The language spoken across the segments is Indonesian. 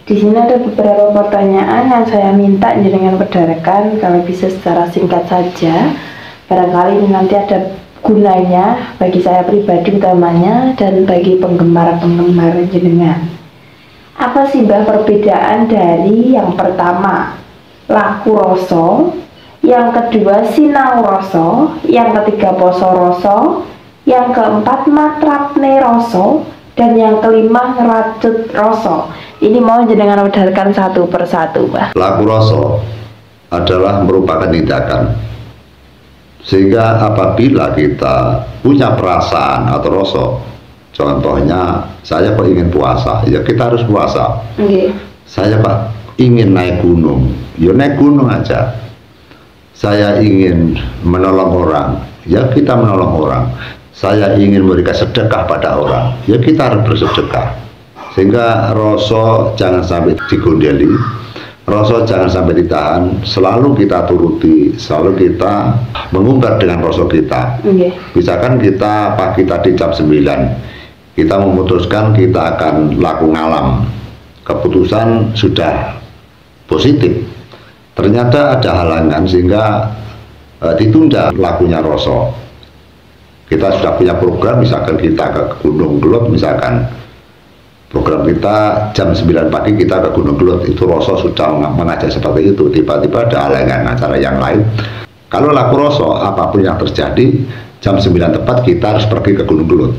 Di sini ada beberapa pertanyaan yang saya minta jenengan pedharkan, kalau bisa secara singkat saja. Barangkali ini nanti ada gunanya bagi saya pribadi utamanya dan bagi penggemar-penggemar jenengan. Apa sih Mbah perbedaan dari yang pertama laku rasa, yang kedua sinau rasa, yang ketiga poso rasa, yang keempat matrapne rasa, dan yang kelima ngerajut rasa? Ini mau jenengan pedharkan satu persatu, Mbah. Laku rasa adalah merupakan tindakan, sehingga apabila kita punya perasaan atau rasa, contohnya saya kok ingin puasa, ya kita harus puasa. Saya Pak ingin naik gunung, ya naik gunung aja. Saya ingin menolong orang, ya kita menolong orang. Saya ingin memberikan sedekah pada orang, ya kita harus bersedekah. Sehingga rasa jangan sampai digondeli, rasa jangan sampai ditahan, selalu kita turuti, selalu kita mengungkap dengan rasa kita. Misalkan kita pagi tadi jam 9, kita memutuskan kita akan laku ngalam, keputusan sudah positif, ternyata ada halangan sehingga ditunda lakunya rasa. Kita sudah punya program, misalkan kita ke Gunung Gelut, misalkan program kita jam 9 pagi kita ke Gunung Gelut, itu rasa sudah mengajak seperti itu, tiba-tiba ada halangan acara yang lain. Kalau laku rasa, apapun yang terjadi, jam 9 tepat kita harus pergi ke Gunung Gelut.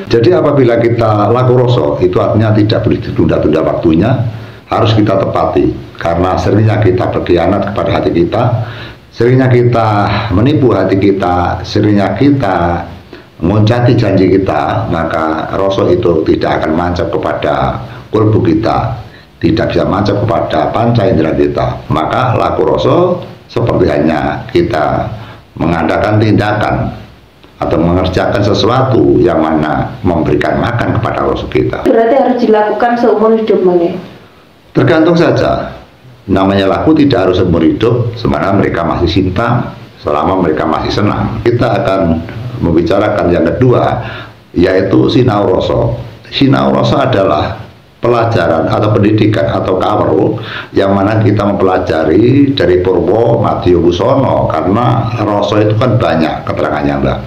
Jadi apabila kita laku rasa, itu artinya tidak boleh ditunda-tunda waktunya, harus kita tepati. Karena seringnya kita berkhianat kepada hati kita, seringnya kita menipu hati kita, seringnya kita menguncati janji kita, maka rasa itu tidak akan mancap kepada kalbu kita, tidak bisa mancap kepada panca indera kita. Maka laku rasa seperti hanya kita mengadakan tindakan atau mengerjakan sesuatu yang mana memberikan makan kepada rasa kita. Berarti harus dilakukan seumur hidup, Mbah? Tergantung saja. Namanya laku tidak harus seumur hidup, semana mereka masih cinta, selama mereka masih senang. Kita akan membicarakan yang kedua, yaitu sinau rasa. Sinau rasa adalah pelajaran atau pendidikan atau kawruh yang mana kita mempelajari dari Purwo Madya Wusono, karena rasa itu kan banyak keterangannya, Mbak.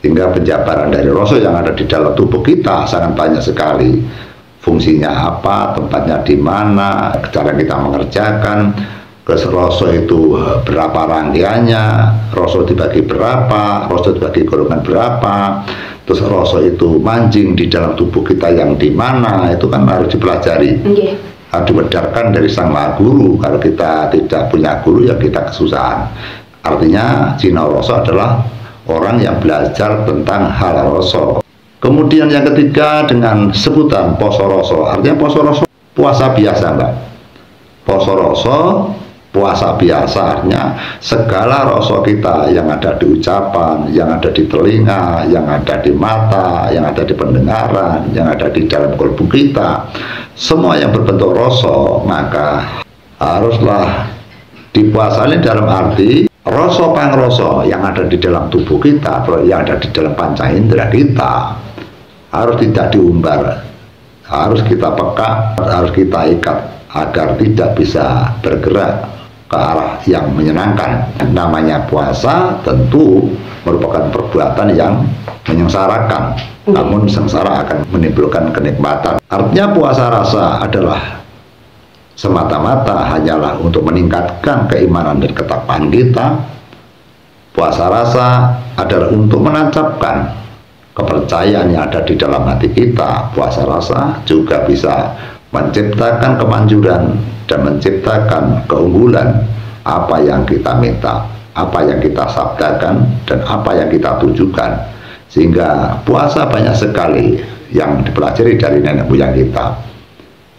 Hingga penjabaran dari rasa yang ada di dalam tubuh kita sangat banyak sekali. Fungsinya apa, tempatnya di mana, cara kita mengerjakan, rasa itu berapa rangkaiannya, rasa dibagi berapa, rasa dibagi golongan berapa, terus rasa itu mancing di dalam tubuh kita yang di mana, itu kan harus dipelajari. Harus dibedarkan dari Sang Maha Guru. Kalau kita tidak punya guru, ya kita kesusahan. Artinya sinau rasa adalah orang yang belajar tentang hal rasa. Kemudian yang ketiga dengan sebutan poso rasa. Artinya poso rasa puasa biasa, Mbak. Poso rasa puasa biasa, artinya segala rasa kita yang ada di ucapan, yang ada di telinga, yang ada di mata, yang ada di pendengaran, yang ada di dalam kalbu kita, semua yang berbentuk rasa, maka haruslah dipuasai dalam arti rasa pangrasa yang ada di dalam tubuh kita, yang ada di dalam panca indera kita, harus tidak diumbar, harus kita peka, harus kita ikat agar tidak bisa bergerak ke arah yang menyenangkan. Namanya puasa tentu merupakan perbuatan yang menyengsarakan, namun sengsara akan menimbulkan kenikmatan. Artinya puasa rasa adalah semata-mata hanyalah untuk meningkatkan keimanan dan ketakwaan kita. Puasa rasa adalah untuk menancapkan kepercayaan yang ada di dalam hati kita. Puasa rasa juga bisa menciptakan kemanjuran dan menciptakan keunggulan apa yang kita minta, apa yang kita sabdakan, dan apa yang kita tunjukkan. Sehingga puasa banyak sekali yang dipelajari dari nenek moyang kita,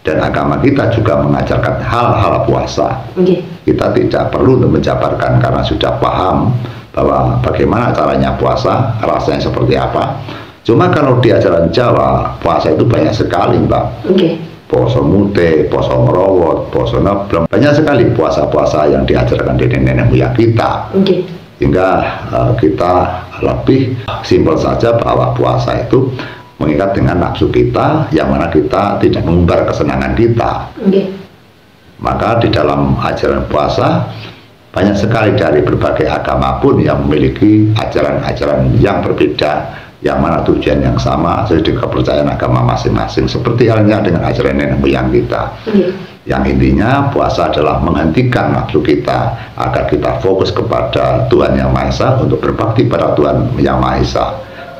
dan agama kita juga mengajarkan hal-hal puasa. Kita tidak perlu untuk menjabarkan karena sudah paham bahwa bagaimana caranya puasa, rasanya seperti apa. Cuma kalau di ajaran Jawa, puasa itu banyak sekali, Mbak. Poso mute, poso merowot, poso neblem, banyak sekali puasa-puasa yang diajarkan dari nenek moyang kita. Hingga kita lebih simpel saja bahwa puasa itu mengikat dengan nafsu kita, yang mana kita tidak mengumbar kesenangan kita. Maka di dalam ajaran puasa banyak sekali dari berbagai agama pun yang memiliki ajaran-ajaran yang berbeda, yang mana tujuan yang sama sesuai dengan kepercayaan agama masing-masing, seperti halnya dengan ajaran nenek moyang kita. Yang intinya puasa adalah menghentikan nafsu kita agar kita fokus kepada Tuhan Yang Maha Esa, untuk berbakti pada Tuhan Yang Maha Esa.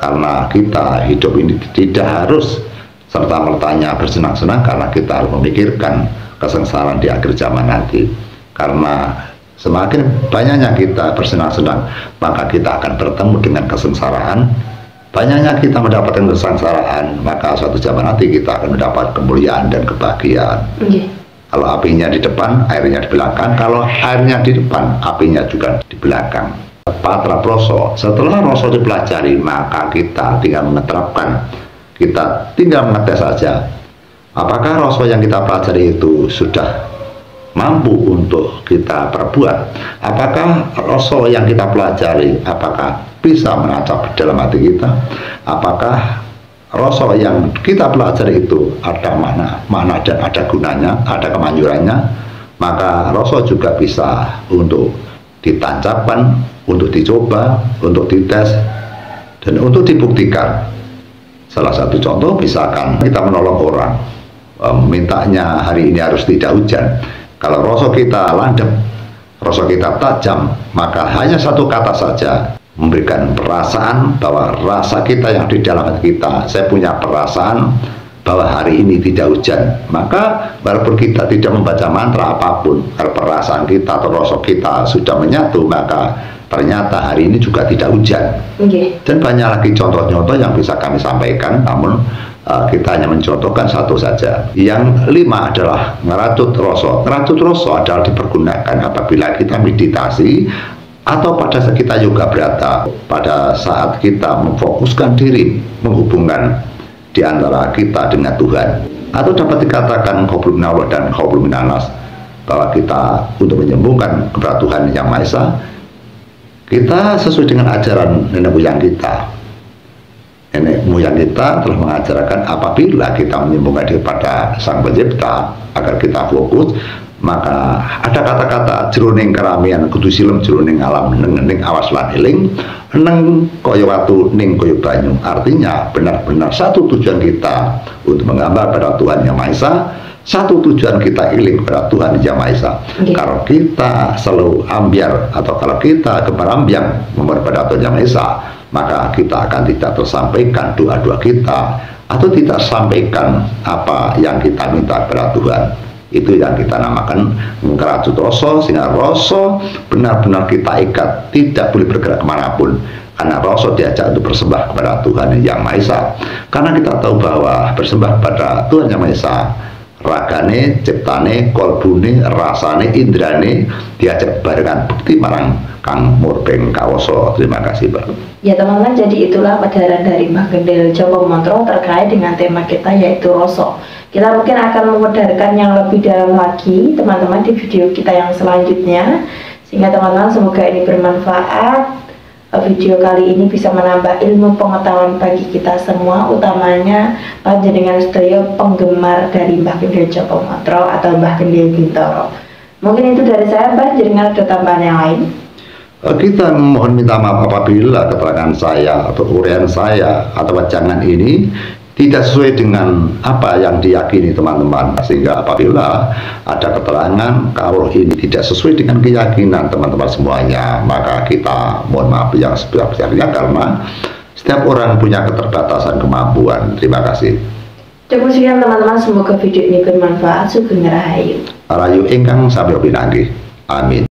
Karena kita hidup ini tidak harus serta-mertanya bersenang-senang, karena kita harus memikirkan kesengsaraan di akhir zaman nanti. Karena semakin banyaknya kita bersenang-senang, maka kita akan bertemu dengan kesengsaraan. Banyaknya kita mendapatkan kesengsaraan, maka suatu zaman nanti kita akan mendapat kemuliaan dan kebahagiaan. Kalau apinya di depan, airnya di belakang. Kalau airnya di depan, apinya juga di belakang. Patra proso, setelah roso dipelajari, maka kita tinggal menerapkan, kita tinggal mengetes saja apakah roso yang kita pelajari itu sudah mampu untuk kita perbuat. Apakah roso yang kita pelajari, apakah bisa menancap dalam hati kita? Apakah roso yang kita pelajari itu ada makna dan ada gunanya, ada kemanjurannya? Maka roso juga bisa untuk ditancapkan, untuk dicoba, untuk dites, dan untuk dibuktikan. Salah satu contoh, misalkan kita menolong orang, mintanya hari ini harus tidak hujan. Kalau roso kita landep, roso kita tajam, maka hanya satu kata saja memberikan perasaan bahwa rasa kita yang di dalam hati kita, saya punya perasaan bahwa hari ini tidak hujan. Maka walaupun kita tidak membaca mantra apapun, kalau perasaan kita atau rasa kita sudah menyatu, maka ternyata hari ini juga tidak hujan. Dan banyak lagi contoh-contoh yang bisa kami sampaikan, namun kita hanya mencontohkan satu saja. Yang 5 adalah ngerajut rasa. Ngerajut rasa adalah dipergunakan apabila kita meditasi, atau pada saat kita yoga brata, pada saat kita memfokuskan diri, menghubungkan di antara kita dengan Tuhan, atau dapat dikatakan qaulun minallah dan qaulun minannas, bahwa kita untuk menyambungkan kepada Tuhan Yang Maha Esa, kita sesuai dengan ajaran nenek moyang kita. Nenek moyang kita telah mengajarkan apabila kita menyambungkan diri pada Sang Pencipta agar kita fokus, maka ada kata-kata jroning keramian kudu silem jroning alam ning awas lan eling neng kaya watu ning kaya banyu. Artinya benar-benar satu tujuan kita untuk menggambar pada Tuhan Yang Maha Esa, satu tujuan kita iling pada Tuhan Yang Maha Esa. Kalau kita selalu ambiar atau kalau kita gemar-ambiang membawa pada Tuhan Yang Maha Esa, maka kita akan tidak tersampaikan doa-doa kita, atau tidak sampaikan apa yang kita minta kepada Tuhan. Itu yang kita namakan ngerajut rasa, sehingga rasa benar-benar kita ikat, tidak boleh bergerak kemanapun, karena rasa diajak untuk bersembah kepada Tuhan Yang Maha Esa. Karena kita tahu bahwa bersembah kepada Tuhan Yang Maha Esa, ragane, ciptane, kolbune, rasane, indrane diajak barengan bukti marang Kang Murbeng Kawoso. Terima kasih, Pak. Ya teman-teman, jadi itulah pelajaran dari Mbah Gendel Joko Montro terkait dengan tema kita, yaitu roso. Kita mungkin akan mengodarkan yang lebih dalam lagi teman-teman di video kita yang selanjutnya, sehingga teman-teman semoga ini bermanfaat. Video kali ini bisa menambah ilmu pengetahuan bagi kita semua, utamanya panjenengan sedaya penggemar dari Mbah Gendel Joko Montro atau Mbah Gendel Bintoro. Mungkin itu dari saya, Mbah. Jenengan ada tambahan yang lain? Kita mohon minta maaf apabila keterangan saya atau uraian saya atau wajangan ini tidak sesuai dengan apa yang diyakini teman-teman, sehingga apabila ada keterangan kalau ini tidak sesuai dengan keyakinan teman-teman semuanya, maka kita mohon maaf yang sebesar-besarnya, karena setiap orang punya keterbatasan kemampuan. Terima kasih. Cukup sekian teman-teman, semoga video ini bermanfaat. Sugeng Rahayu. Rahayu ingkang sami pinanggih. Amin.